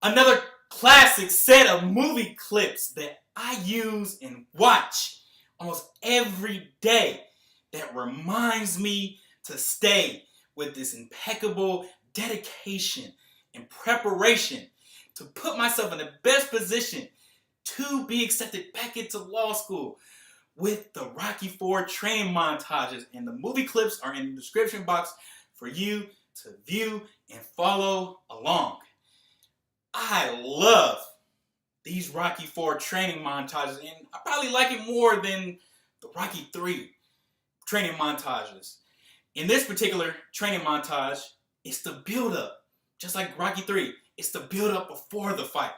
Another classic set of movie clips that I use and watch almost every day that reminds me to stay with this impeccable dedication and preparation to put myself in the best position to be accepted back into law school with the Rocky IV training montages. And the movie clips are in the description box for you to view and follow along. I love these Rocky IV training montages, and I probably like it more than the Rocky III training montages. In this particular training montage, it's the build-up. Just like Rocky III, it's the build-up before the fight.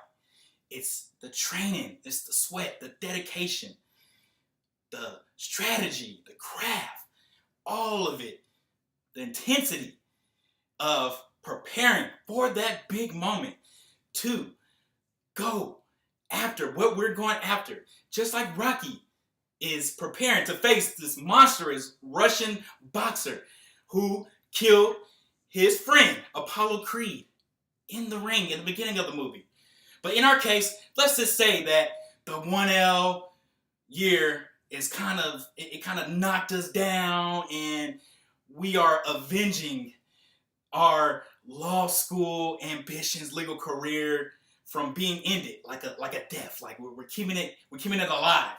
It's the training, it's the sweat, the dedication, the strategy, the craft, all of it, the intensity of preparing for that big moment to go after what we're going after. Just like Rocky is preparing to face this monstrous Russian boxer who killed his friend, Apollo Creed, in the ring in the beginning of the movie. But in our case, let's just say that the 1L year is kind of knocked us down, and we are avenging our law school ambitions, legal career from being ended like a death. Like we're keeping it alive.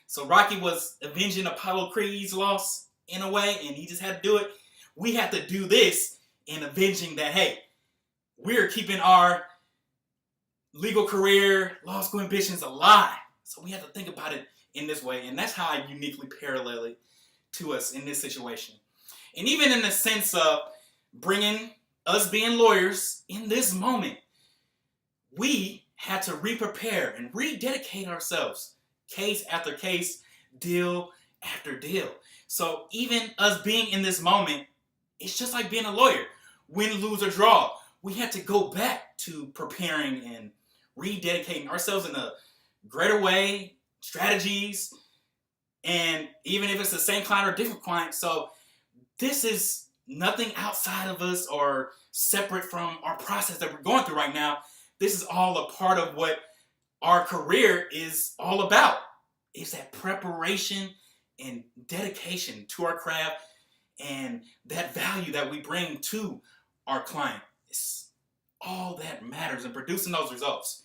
So Rocky was avenging Apollo Creed's loss in a way, and he just had to do it. We have to do this in avenging that, hey, we're keeping our legal career, law school ambitions alive. So we have to think about it in this way, and that's how I uniquely parallel it to us in this situation. And even in the sense of bringing us being lawyers in this moment, we had to re-prepare and rededicate ourselves, case after case, deal after deal. So even us being in this moment, it's just like being a lawyer. Win, lose, or draw. We had to go back to preparing and rededicating ourselves in a greater way, strategies, and even if it's the same client or different client. So this is nothing outside of us or separate from our process that we're going through right now. This is all a part of what our career is all about. It's that preparation and dedication to our craft and that value that we bring to our client. It's all that matters in producing those results.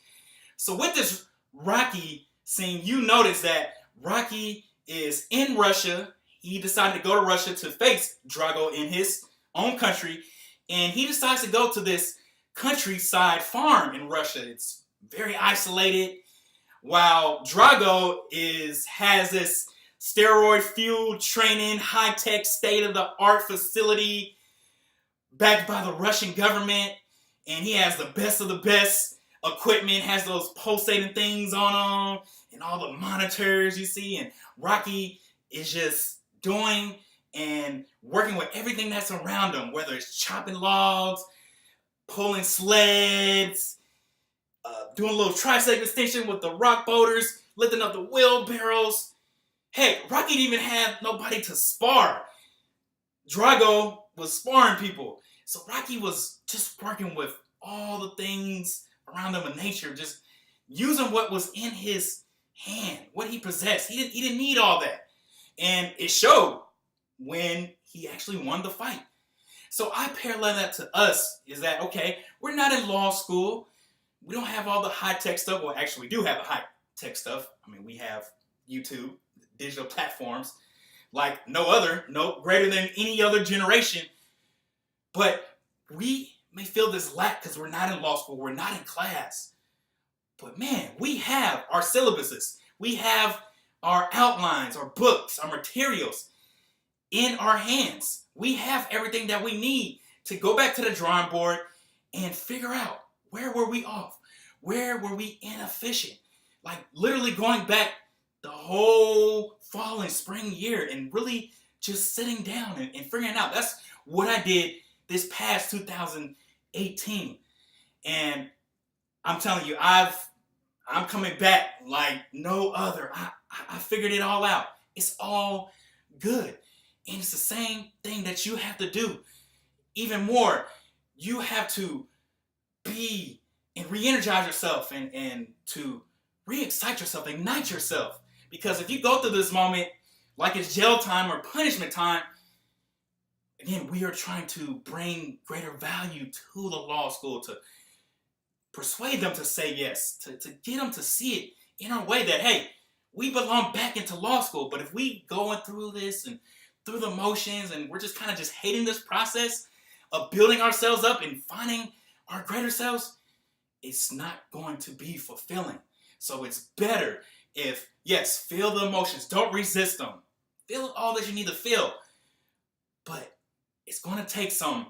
So with this Rocky scene, you notice that Rocky is in Russia. He decided to go to Russia to face Drago in his own country, and he decides to go to this countryside farm in Russia. It's very isolated, while Drago has this steroid-fueled training, high-tech, state-of-the-art facility backed by the Russian government, and he has the best of the best equipment, has those pulsating things on him, and all the monitors you see, and Rocky is just doing and working with everything that's around him, whether it's chopping logs, pulling sleds, doing a little tricep extension with the rock boulders, lifting up the wheelbarrows. Hey, Rocky didn't even have nobody to spar. Drago was sparring people. So Rocky was just working with all the things around him in nature, just using what was in his hand, what he possessed. He didn't need all that. And it showed when he actually won the fight. So I parallel that to us, is that, okay, we're not in law school. We don't have all the high-tech stuff. Well, actually, we do have the high-tech stuff. I mean, we have YouTube, digital platforms, like no greater than any other generation. But we may feel this lack because we're not in law school, we're not in class. But man, we have our syllabuses. We have our outlines, our books, our materials in our hands. We have everything that we need to go back to the drawing board and figure out, where were we off? Where were we inefficient? Like literally going back the whole fall and spring year and really just sitting down and figuring out. That's what I did this past 2018. And I'm telling you, I'm coming back like no other. I figured it all out. It's all good. And it's the same thing that you have to do. Even more, you have to be and re-energize yourself and to re-excite yourself, ignite yourself. Because if you go through this moment like it's jail time or punishment time, again, we are trying to bring greater value to the law school, to persuade them to say yes, to get them to see it in our way that, hey, we belong back into law school. But if we going through this and through the motions and we're just kind of just hating this process of building ourselves up and finding our greater selves, it's not going to be fulfilling. So it's better if, yes, feel the emotions. Don't resist them. Feel all that you need to feel. But it's going to take some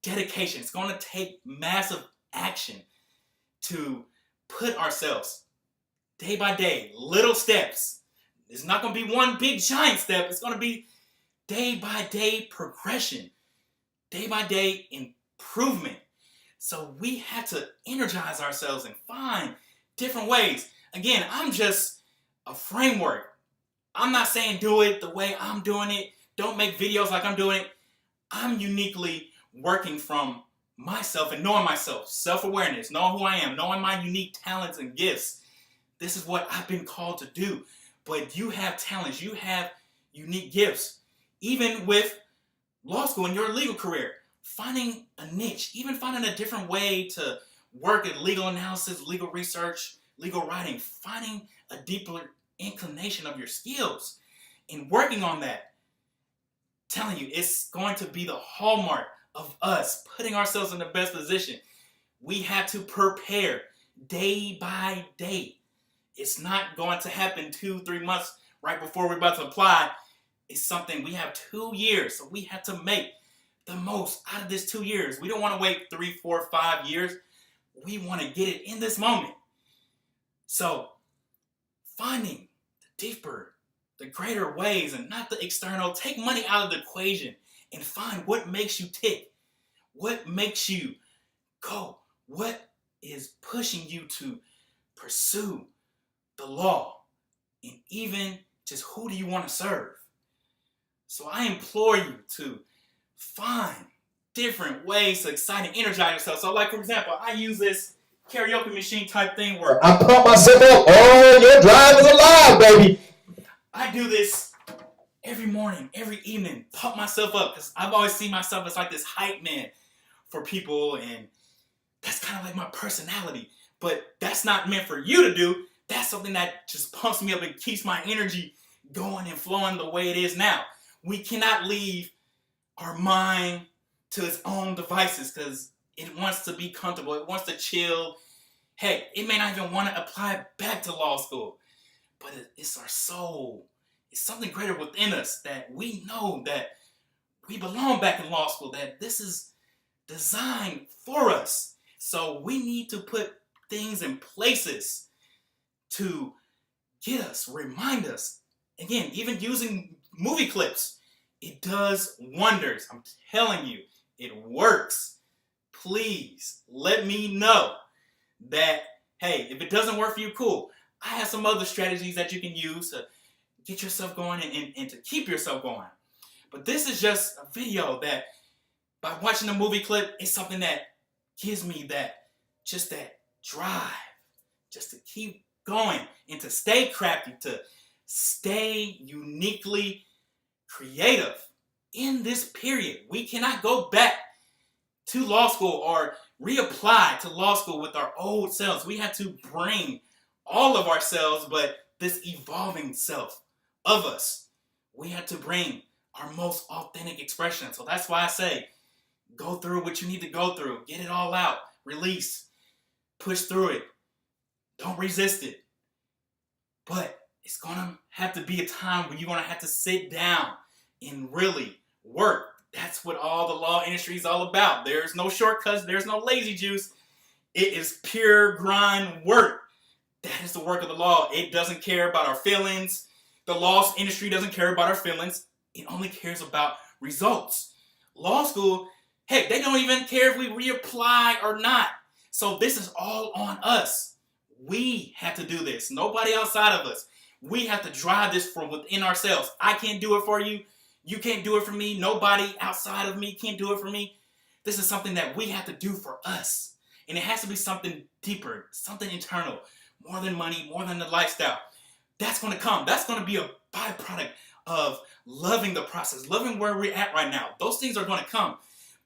dedication. It's going to take massive action to put ourselves day by day, little steps. It's not going to be one big giant step. It's going to be day by day progression, day by day improvement. So we have to energize ourselves and find different ways. Again, I'm just a framework. I'm not saying do it the way I'm doing it. Don't make videos like I'm doing it. I'm uniquely working from myself and knowing myself, self-awareness, knowing who I am, knowing my unique talents and gifts. This is what I've been called to do. But you have talents, you have unique gifts. Even with law school and your legal career, finding a niche, even finding a different way to work at legal analysis, legal research, legal writing, finding a deeper inclination of your skills and working on that. Telling you, it's going to be the hallmark of us putting ourselves in the best position. We have to prepare day by day. It's not going to happen 2-3 months right before we're about to apply. It's something we have 2 years, so we have to make the most out of this 2 years. We don't want to wait 3, 4, 5 years. We want to get it in this moment. So finding the deeper, the greater ways and not the external. Take money out of the equation and find what makes you tick. What makes you go? What is pushing you to pursue the law? And even just who do you want to serve? So I implore you to find different ways to excite and energize yourself. So like, for example, I use this karaoke machine type thing where I pump myself up. Oh, your drive is alive, baby. I do this every morning, every evening, pump myself up, because I've always seen myself as like this hype man for people, and that's kind of like my personality. But that's not meant for you to do. That's something that just pumps me up and keeps my energy going and flowing the way it is now. We cannot leave our mind to its own devices because it wants to be comfortable. It wants to chill. Heck, it may not even want to apply back to law school. But it's our soul. It's something greater within us that we know that we belong back in law school, that this is designed for us. So we need to put things in places to get us, remind us. Again, even using movie clips, it does wonders. I'm telling you, it works. Please let me know that, hey, if it doesn't work for you, cool. I have some other strategies that you can use to get yourself going and to keep yourself going. But this is just a video that, by watching a movie clip, it's something that gives me that drive, just to keep going and to stay crafty, to stay uniquely creative in this period. We cannot go back to law school or reapply to law school with our old selves. We have to bring all of ourselves, but this evolving self of us. We have to bring our most authentic expression. So that's why I say, go through what you need to go through. Get it all out. Release. Push through it. Don't resist it. But it's going to have to be a time when you're going to have to sit down and really work. That's what all the law industry is all about. There's no shortcuts. There's no lazy juice. It is pure grind work. That is the work of the law. It doesn't care about our feelings. The law industry doesn't care about our feelings. It only cares about results. Law school, heck, they don't even care if we reapply or not. So this is all on us. We have to do this. Nobody outside of us. We have to drive this from within ourselves. I can't do it for you. You can't do it for me. Nobody outside of me can do it for me. This is something that we have to do for us. And it has to be something deeper, something internal, more than money, more than the lifestyle. That's going to come. That's going to be a byproduct of loving the process, loving where we're at right now. Those things are going to come.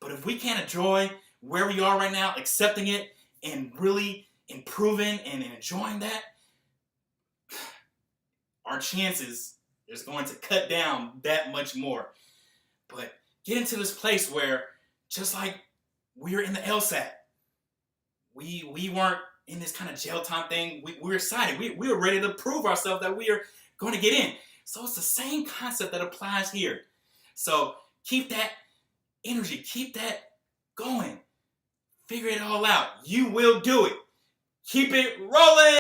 But if we can't enjoy where we are right now, accepting it, and really improving and enjoying that, our chances is going to cut down that much more. But get into this place where, just like we were in the LSAT, we weren't in this kind of jail time thing. We were excited. We were ready to prove ourselves that we are going to get in. So it's the same concept that applies here. So keep that energy. Keep that going. Figure it all out. You will do it. Keep it rolling.